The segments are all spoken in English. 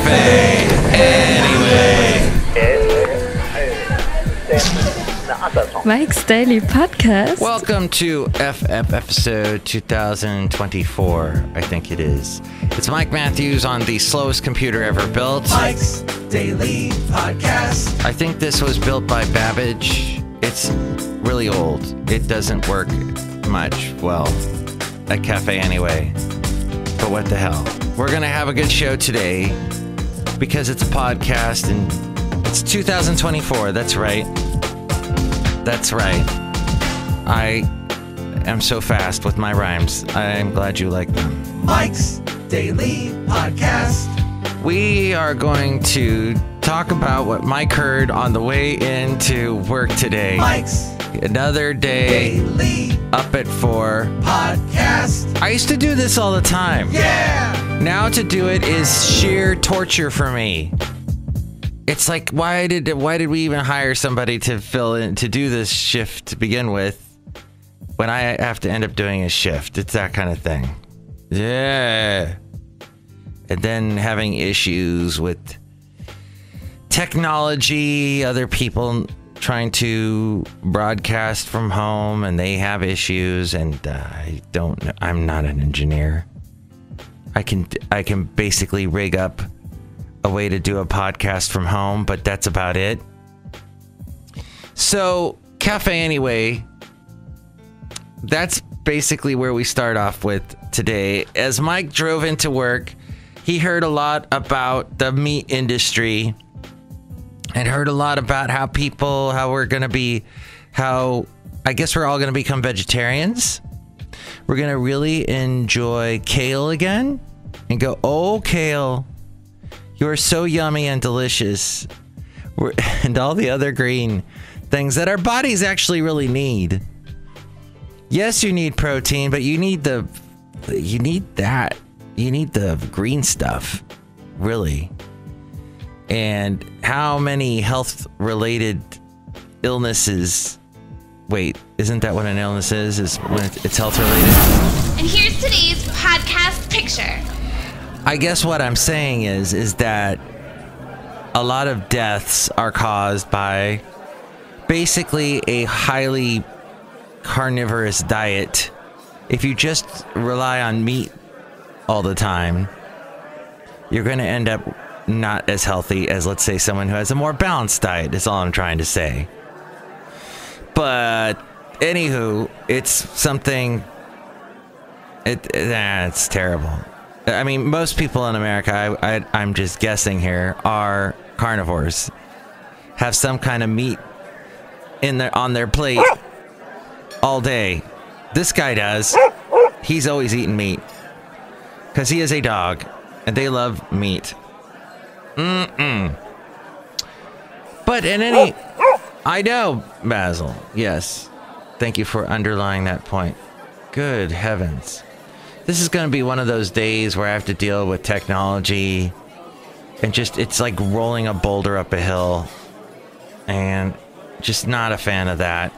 Cafe Anyway. Mike's Daily Podcast. Welcome to FF episode 2024, I think it is. It's Mike Matthews on the slowest computer ever built. Mike's Daily Podcast. I think this was built by Babbage. It's really old. It doesn't work much well at Cafe Anyway. But what the hell? We're going to have a good show today because it's a podcast and it's 2024. That's right. That's right. I am so fast with my rhymes. I'm glad you like them. Mike's Daily Podcast. We are going to talk about what Mike heard on the way into work today. Mike's Another day Daily up at 4. Podcast. I used to do this all the time. Yeah! Now to do it is sheer torture for me. It's like, why did we even hire somebody to fill in to do this shift to begin with when I have to end up doing a shift? It's that kind of thing. Yeah. And then having issues with technology, other people trying to broadcast from home and they have issues, and I'm not an engineer. I can basically rig up a way to do a podcast from home, but that's about it. So, Cafe Anyway, that's basically where we start off with today. As Mike drove into work, he heard a lot about the meat industry and heard a lot about how I guess we're all going to become vegetarians. We're going to really enjoy kale again and go, oh, kale, you're so yummy and delicious. And all the other green things that our bodies actually really need. Yes, you need protein, but you need that. You need the green stuff, really. And how many health-related illnesses... Wait, isn't that what an illness is? Is when it's health-related? And here's today's podcast picture. I guess what I'm saying is that a lot of deaths are caused by basically a highly carnivorous diet. If you just rely on meat all the time, you're going to end up not as healthy as, let's say, someone who has a more balanced diet, is all I'm trying to say. But anywho, it's something, it's terrible. I mean, most people in America, I'm just guessing here, are carnivores. Have some kind of meat on their plate all day. This guy does. He's always eating meat. Because he is a dog. And they love meat. But in any... I know, Basil. Yes. Thank you for underlying that point. Good heavens. This is going to be one of those days where I have to deal with technology. And it's like rolling a boulder up a hill. And just not a fan of that.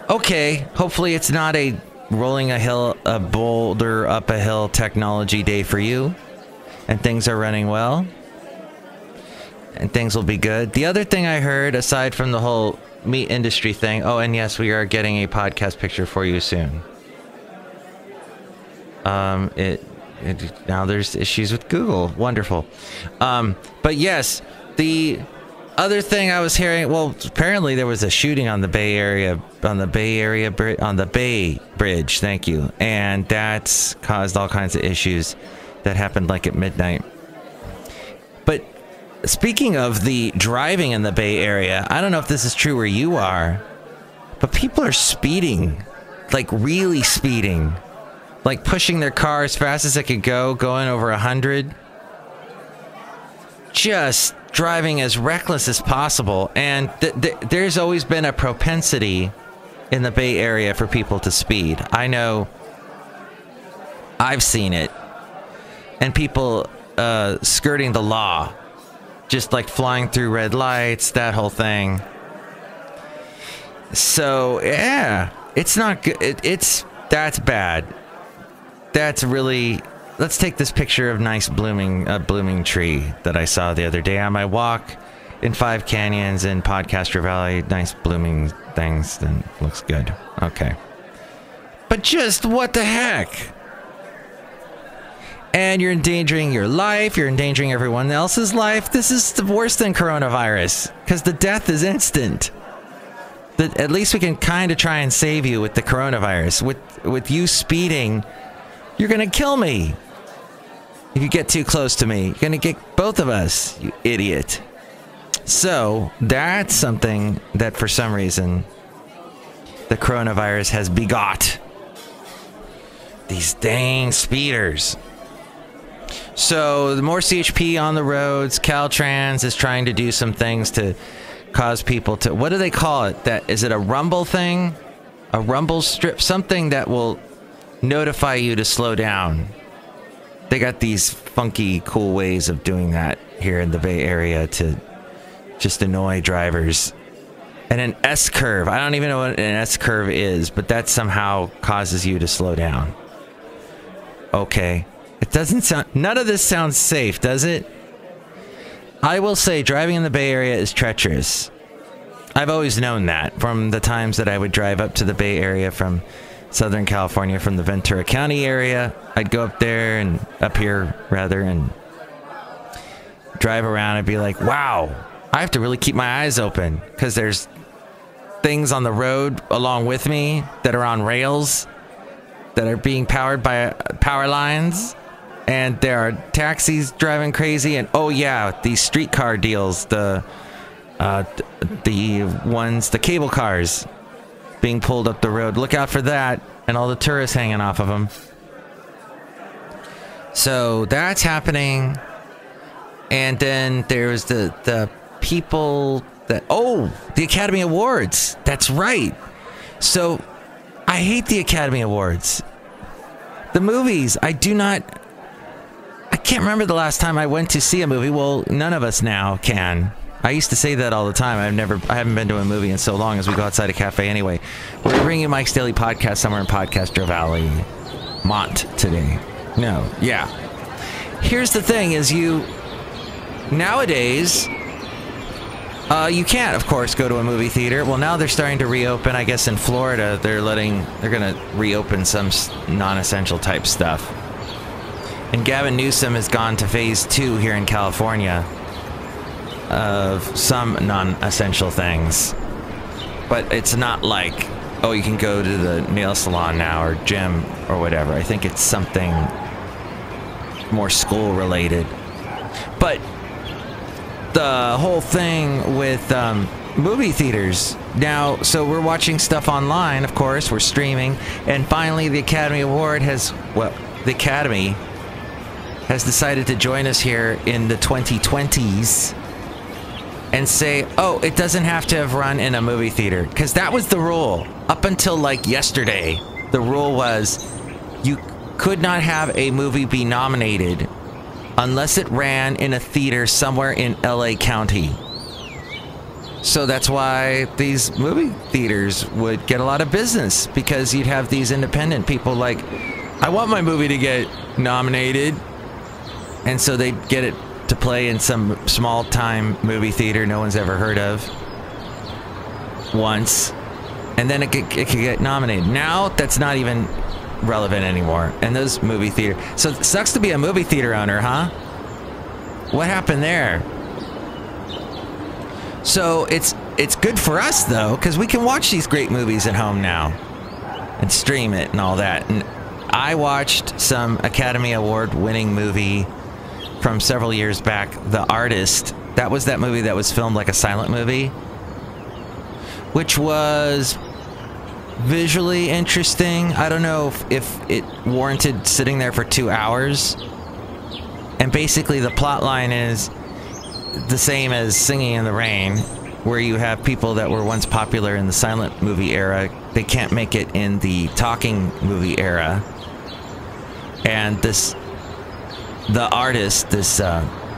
Okay, hopefully it's not a rolling a boulder up a hill technology day for you. And things are running well. And things will be good. The other thing I heard, aside from the whole meat industry thing... Oh, and yes, we are getting a podcast picture for you soon. Now there's issues with Google. Wonderful. But yes, the other thing I was hearing... Well, apparently there was a shooting on the Bay Bridge. Thank you. And that's caused all kinds of issues that happened like at midnight. But... Speaking of the driving in the Bay Area, I don't know if this is true where you are, but people are speeding, like really speeding, like pushing their car as fast as they could go, going over 100, just driving as reckless as possible. And there's always been a propensity in the Bay Area for people to speed. I know I've seen it, and people skirting the law. Just like flying through red lights, that whole thing. So, yeah, it's not good. That's bad. That's really let's take this picture of nice blooming tree that I saw the other day on my walk in Five Canyons in Podcaster Valley. Nice blooming things. Then looks good. Okay. But just what the heck? And you're endangering your life. You're endangering everyone else's life. This is worse than coronavirus because the death is instant. At least we can kind of try and save you with the coronavirus. With you speeding, you're going to kill me. If you get too close to me, you're going to get both of us, you idiot. So that's something that for some reason the coronavirus has begot. These dang speeders. So the more CHP on the roads, Caltrans is trying to do some things to cause people to, what do they call it? Is it a rumble thing? A rumble strip? Something that will notify you to slow down. They got these funky, cool ways of doing that here in the Bay Area to just annoy drivers. And an S-curve. I don't even know what an S-curve is, but that somehow causes you to slow down. Okay. It doesn't sound... None of this sounds safe, does it? I will say driving in the Bay Area is treacherous. I've always known that from the times that I would drive up to the Bay Area from Southern California, from the Ventura County area. I'd go up there and up here, rather, and drive around and be like, wow, I have to really keep my eyes open because there's things on the road along with me that are on rails that are being powered by power lines. And there are taxis driving crazy, and oh yeah, these streetcar deals, the cable cars being pulled up the road. Look out for that, and all the tourists hanging off of them. So that's happening, and then there's the people that the Academy Awards. That's right. So I hate the Academy Awards. The movies, I can't remember the last time I went to see a movie. Well, none of us now can. I used to say that all the time. I haven't been to a movie in so long as we go outside a cafe anyway. We're bringing you Mike's Daily Podcast somewhere in Podcaster Valley, Mont today. No, yeah. Here's the thing is nowadays, you can't, of course, go to a movie theater. Well, now they're starting to reopen. I guess in Florida, they're going to reopen some non-essential type stuff. And Gavin Newsom has gone to phase 2 here in California of some non-essential things. But it's not like, oh, you can go to the nail salon now or gym or whatever. I think it's something more school-related. But the whole thing with movie theaters now, so we're watching stuff online, of course, we're streaming, and finally the Academy Award the Academy has decided to join us here in the 2020s and say, oh, it doesn't have to have run in a movie theater. Because that was the rule. Up until like yesterday, the rule was you could not have a movie be nominated unless it ran in a theater somewhere in LA County. So that's why these movie theaters would get a lot of business, because you'd have these independent people like, I want my movie to get nominated. And so they'd get it to play in some small-time movie theater no one's ever heard of once. And then it could get nominated. Now, that's not even relevant anymore. And those movie theater... So it sucks to be a movie theater owner, huh? What happened there? So it's good for us, though, because we can watch these great movies at home now. And stream it and all that. And I watched some Academy Award-winning movie from several years back, The Artist. That was that movie that was filmed like a silent movie, which was visually interesting. I don't know if it warranted sitting there for 2 hours. And basically the plot line is the same as Singing in the Rain, where you have people that were once popular in the silent movie era. They can't make it in the talking movie era. And the artist, this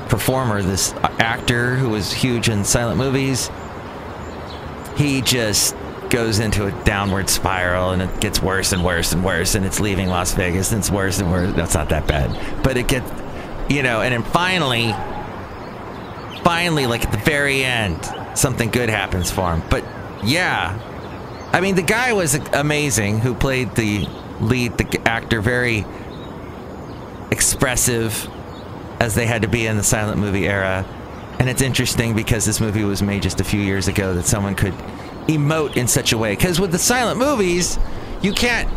performer, this actor who was huge in silent movies, he just goes into a downward spiral, and it gets worse and worse and worse, and it's leaving Las Vegas, and it's worse and worse. That's not that bad, but it gets, and then finally, like at the very end, something good happens for him. But yeah, I mean, the guy was amazing who played the lead, the actor, very expressive, as they had to be in the silent movie era. And it's interesting because this movie was made just a few years ago that someone could emote in such a way. Because with the silent movies, you can't,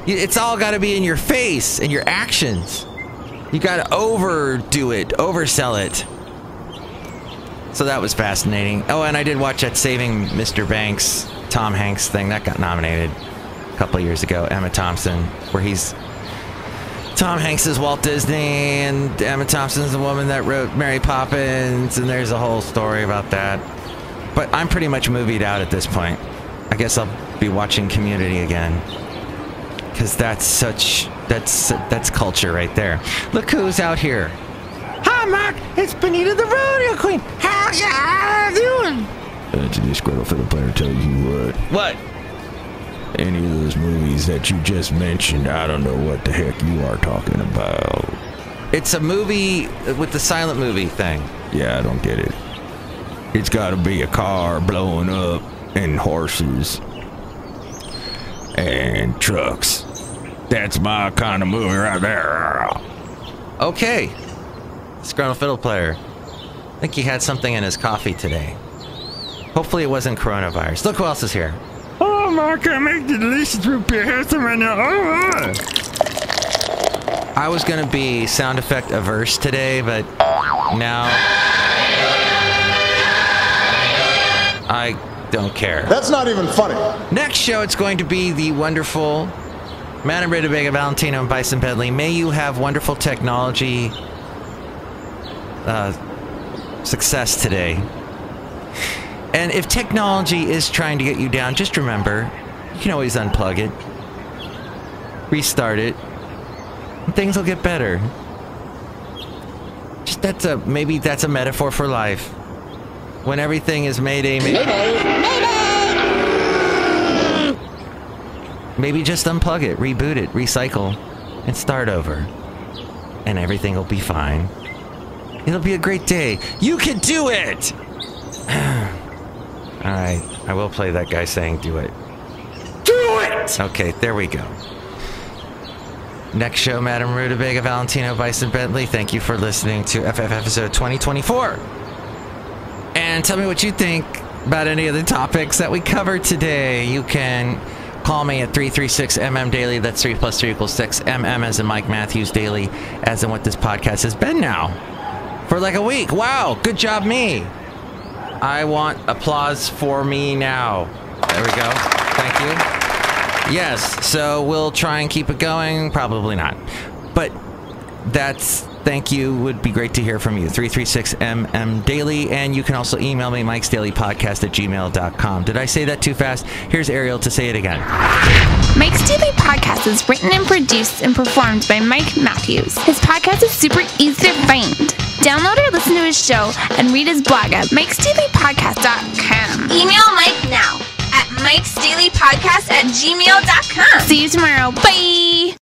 it's all got to be in your face and your actions. You got to overdo it, oversell it. So that was fascinating. Oh, and I did watch that Saving Mr. Banks, Tom Hanks thing. That got nominated a couple of years ago. Emma Thompson, where he's... Tom Hanks is Walt Disney, and Emma Thompson is the woman that wrote Mary Poppins, and there's a whole story about that. But I'm pretty much movied out at this point. I guess I'll be watching Community again, because that's culture right there. Look who's out here. Hi, Mark. It's Benita the Rodeo Queen. How's you doing? To Disgruntled Fiddle Player tell you what. What? Any of those movies that you just mentioned, I don't know what the heck you are talking about. It's a movie with the silent movie thing. Yeah, I don't get it. It's gotta be a car blowing up, and horses, and trucks. That's my kind of movie right there. Okay. Disgruntled Fiddle Player. I think he had something in his coffee today. Hopefully it wasn't coronavirus. Look who else is here. Oh, Mark, I make the delicious root beer handsome right now. Oh. I was going to be sound effect averse today, but now I don't care. That's not even funny. Next show, it's going to be the wonderful Madame Rootabega, Valentino, and Bison Bentley. May you have wonderful technology success today. And if technology is trying to get you down, just remember, you can always unplug it, restart it, and things will get better. Just maybe that's a metaphor for life. When everything is maybe just unplug it, reboot it, recycle, and start over. And everything will be fine. It'll be a great day. You can do it! Alright, I will play that guy saying do it. Do it! Okay, there we go. Next show, Madame Rootabega, Valentino, Bison Bentley. Thank you for listening to FF episode 2024. And tell me what you think about any of the topics that we covered today. You can call me at 336-MM Daily. That's 3 + 3 = 6. MM as in Mike Matthews Daily, as in what this podcast has been now. For like a week. Wow, good job me. I want applause for me now. There we go. Thank you. Yes, so we'll try and keep it going. Probably not. But thank you. Would be great to hear from you. 336-MM Daily. And you can also email me, mikesdailypodcast@gmail.com. Did I say that too fast? Here's Ariel to say it again. Mike's Daily Podcast is written and produced and performed by Mike Matthews. His podcast is super easy to find. Download or listen to his show and read his blog at mikesdailypodcast.com. Email Mike now at mikesdailypodcast@gmail.com. See you tomorrow. Bye!